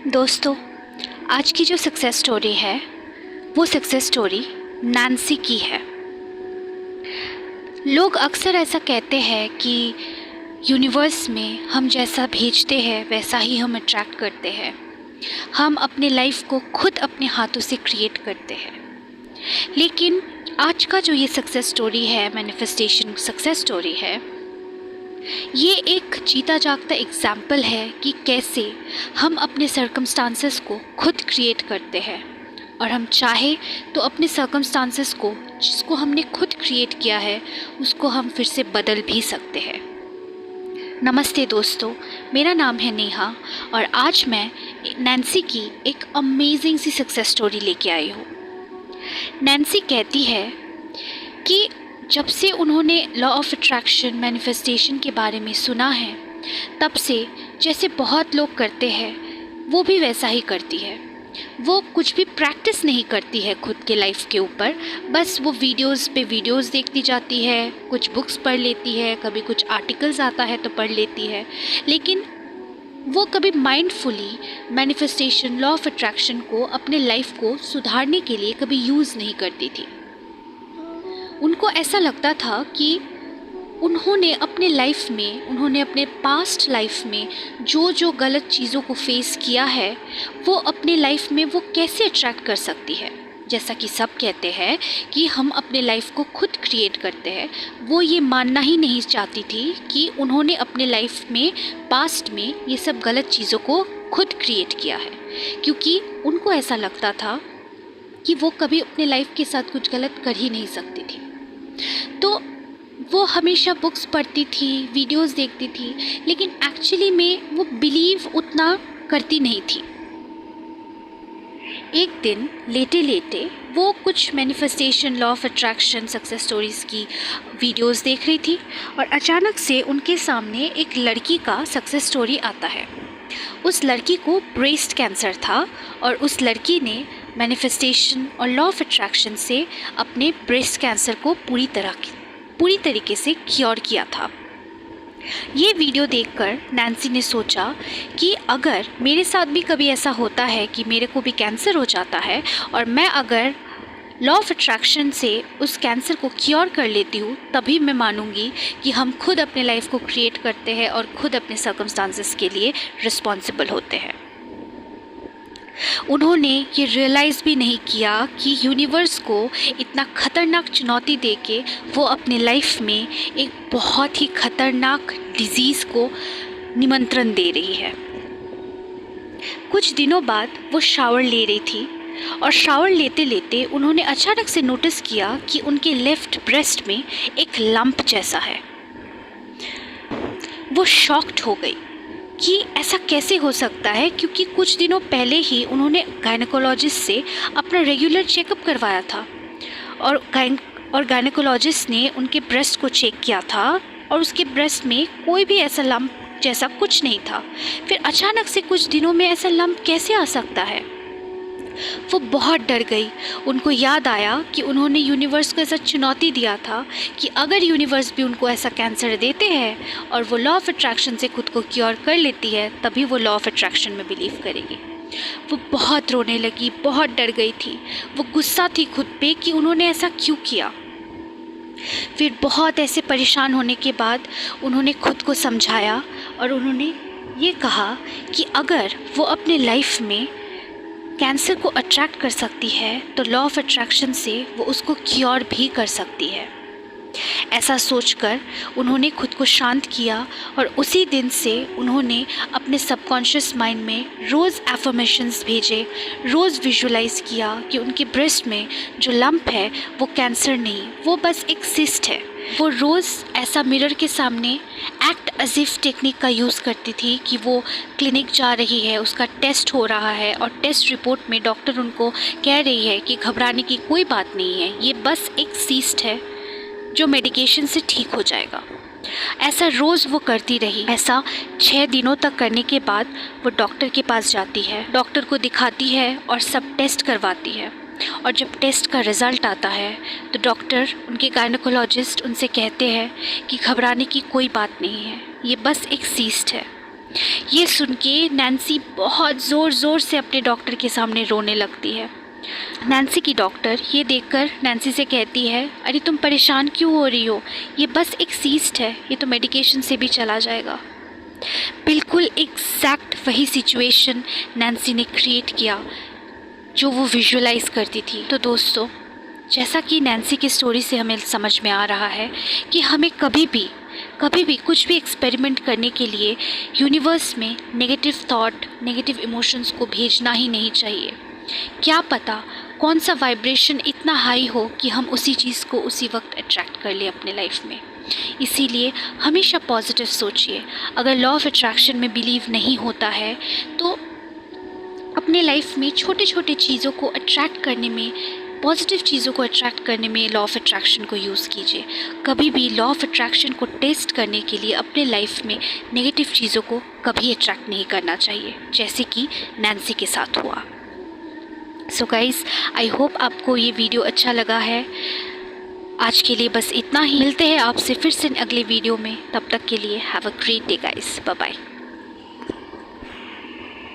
दोस्तों, आज की जो सक्सेस स्टोरी है वो सक्सेस स्टोरी नैन्सी की है। लोग अक्सर ऐसा कहते हैं कि यूनिवर्स में हम जैसा भेजते हैं वैसा ही हम अट्रैक्ट करते हैं। हम अपने लाइफ को खुद अपने हाथों से क्रिएट करते हैं। लेकिन आज का जो ये सक्सेस स्टोरी है, मैनिफेस्टेशन सक्सेस स्टोरी है, ये एक जीता जागता एग्जाम्पल है कि कैसे हम अपने सर्कमस्टांसेस को खुद क्रिएट करते हैं और हम चाहे तो अपने सर्कमस्टांसेस को, जिसको हमने खुद क्रिएट किया है, उसको हम फिर से बदल भी सकते हैं। नमस्ते दोस्तों, मेरा नाम है नेहा और आज मैं नैन्सी की एक अमेजिंग सी सक्सेस स्टोरी लेके आई हूँ। नैन्सी कहती है कि जब से उन्होंने लॉ ऑफ अट्रैक्शन, मैनिफेस्टेशन के बारे में सुना है, तब से जैसे बहुत लोग करते हैं वो भी वैसा ही करती है। वो कुछ भी प्रैक्टिस नहीं करती है खुद के लाइफ के ऊपर, बस वो वीडियोस पे वीडियोस देखती जाती है, कुछ बुक्स पढ़ लेती है, कभी कुछ आर्टिकल्स आता है तो पढ़ लेती है, लेकिन वो कभी mindfully manifestation, law of attraction को अपने लाइफ को सुधारने के लिए कभी यूज़ नहीं करती थी। उनको ऐसा लगता था कि उन्होंने अपने लाइफ में, उन्होंने अपने पास्ट लाइफ में जो जो गलत चीज़ों को फेस किया है वो अपने लाइफ में वो कैसे अट्रैक्ट कर सकती है। जैसा कि सब कहते हैं कि हम अपने लाइफ को खुद क्रिएट करते हैं, वो ये मानना ही नहीं चाहती थी कि उन्होंने अपने लाइफ में, पास्ट में ये सब गलत चीज़ों को खुद क्रिएट किया है, क्योंकि उनको ऐसा लगता था कि वो कभी अपने लाइफ के साथ कुछ गलत कर ही नहीं सकती थी। तो वो हमेशा बुक्स पढ़ती थी, वीडियोस देखती थी, लेकिन एक्चुअली में वो बिलीव उतना करती नहीं थी। एक दिन लेटे लेटे वो कुछ manifestation, law of attraction, success stories की वीडियोस देख रही थी और अचानक से उनके सामने एक लड़की का सक्सेस स्टोरी आता है। उस लड़की को ब्रेस्ट कैंसर था और उस लड़की ने मैनिफेस्टेशन और लॉ ऑफ अट्रैक्शन से अपने ब्रेस्ट कैंसर को पूरी तरीके से क्योर किया था। ये वीडियो देखकर नैन्सी ने सोचा कि अगर मेरे साथ भी कभी ऐसा होता है कि मेरे को भी कैंसर हो जाता है और मैं अगर लॉ ऑफ अट्रैक्शन से उस कैंसर को क्योर कर लेती हूँ, तभी मैं मानूंगी कि हम खुद अपने लाइफ को क्रिएट करते हैं और खुद अपने सर्कमस्टांसेस के लिए रिस्पॉन्सिबल होते हैं। उन्होंने ये रियलाइज़ भी नहीं किया कि यूनिवर्स को इतना ख़तरनाक चुनौती देके वो अपने लाइफ में एक बहुत ही ख़तरनाक डिज़ीज़ को निमंत्रण दे रही है। कुछ दिनों बाद वो शावर ले रही थी और शावर लेते लेते उन्होंने अचानक से नोटिस किया कि उनके लेफ़्ट ब्रेस्ट में एक लंप जैसा है। वो शॉक्ड हो गई कि ऐसा कैसे हो सकता है, क्योंकि कुछ दिनों पहले ही उन्होंने गायनेकोलॉजिस्ट से अपना रेगुलर चेकअप करवाया था और गायनेकोलॉजिस्ट ने उनके ब्रेस्ट को चेक किया था और उसके ब्रेस्ट में कोई भी ऐसा लंप जैसा कुछ नहीं था। फिर अचानक से कुछ दिनों में ऐसा लंप कैसे आ सकता है? वो बहुत डर गई। उनको याद आया कि उन्होंने यूनिवर्स को ऐसा चुनौती दिया था कि अगर यूनिवर्स भी उनको ऐसा कैंसर देते हैं और वो लॉ ऑफ अट्रैक्शन से खुद को क्योर कर लेती है, तभी वो लॉ ऑफ अट्रैक्शन में बिलीव करेगी। वो बहुत रोने लगी, बहुत डर गई थी। वो गुस्सा थी खुद पे कि उन्होंने ऐसा क्यों किया। फिर बहुत ऐसे परेशान होने के बाद उन्होंने खुद को समझाया और उन्होंने ये कहा कि अगर वो अपने लाइफ में कैंसर को अट्रैक्ट कर सकती है तो लॉ ऑफ अट्रैक्शन से वो उसको क्योर भी कर सकती है। ऐसा सोचकर उन्होंने खुद को शांत किया और उसी दिन से उन्होंने अपने सबकॉन्शियस माइंड में रोज़ एफर्मेशंस भेजे, रोज़ विजुलाइज़ किया कि उनके ब्रेस्ट में जो लंप है वो कैंसर नहीं, वो बस एक सिस्ट है। वो रोज़ ऐसा मिरर के सामने एक्ट एज इफ टेक्निक का यूज़ करती थी कि वो क्लिनिक जा रही है, उसका टेस्ट हो रहा है और टेस्ट रिपोर्ट में डॉक्टर उनको कह रही है कि घबराने की कोई बात नहीं है, ये बस एक सिस्ट है जो मेडिकेशन से ठीक हो जाएगा। ऐसा रोज़ वो करती रही। ऐसा 6 दिनों तक करने के बाद वो डॉक्टर के पास जाती है, डॉक्टर को दिखाती है और सब टेस्ट करवाती है। और जब टेस्ट का रिज़ल्ट आता है तो डॉक्टर, उनके गायनेकोलॉजिस्ट उनसे कहते हैं कि घबराने की कोई बात नहीं है, ये बस एक सीस्ट है। ये सुन के नैन्सी बहुत ज़ोर ज़ोर से अपने डॉक्टर के सामने रोने लगती है। नैन्सी की डॉक्टर ये देखकर नैन्सी से कहती है, अरे तुम परेशान क्यों हो रही हो, ये बस एक सीस्ट है, ये तो मेडिकेशन से भी चला जाएगा। बिल्कुल एग्जैक्ट वही सिचुएशन नैन्सी ने क्रिएट किया जो वो विजुअलाइज करती थी। तो दोस्तों, जैसा कि नैन्सी की स्टोरी से हमें समझ में आ रहा है कि हमें कभी भी कुछ भी एक्सपेरिमेंट करने के लिए यूनिवर्स में नेगेटिव थॉट, नेगेटिव इमोशंस को भेजना ही नहीं चाहिए। क्या पता कौन सा वाइब्रेशन इतना हाई हो कि हम उसी चीज़ को उसी वक्त अट्रैक्ट कर लें अपने लाइफ में। इसीलिए हमेशा पॉजिटिव सोचिए। अगर लॉ ऑफ अट्रैक्शन में बिलीव नहीं होता है तो अपने लाइफ में छोटे छोटे चीज़ों को अट्रैक्ट करने में, पॉजिटिव चीज़ों को अट्रैक्ट करने में लॉ ऑफ अट्रैक्शन को यूज़ कीजिए। कभी भी लॉ ऑफ अट्रैक्शन को टेस्ट करने के लिए अपने लाइफ में नेगेटिव चीज़ों को कभी अट्रैक्ट नहीं करना चाहिए, जैसे कि नैन्सी के साथ हुआ। सो गाइज़, आई होप आपको ये वीडियो अच्छा लगा है। आज के लिए बस इतना ही। मिलते हैं आपसे फिर से अगले वीडियो में। तब तक के लिए have a great day guys. Bye bye.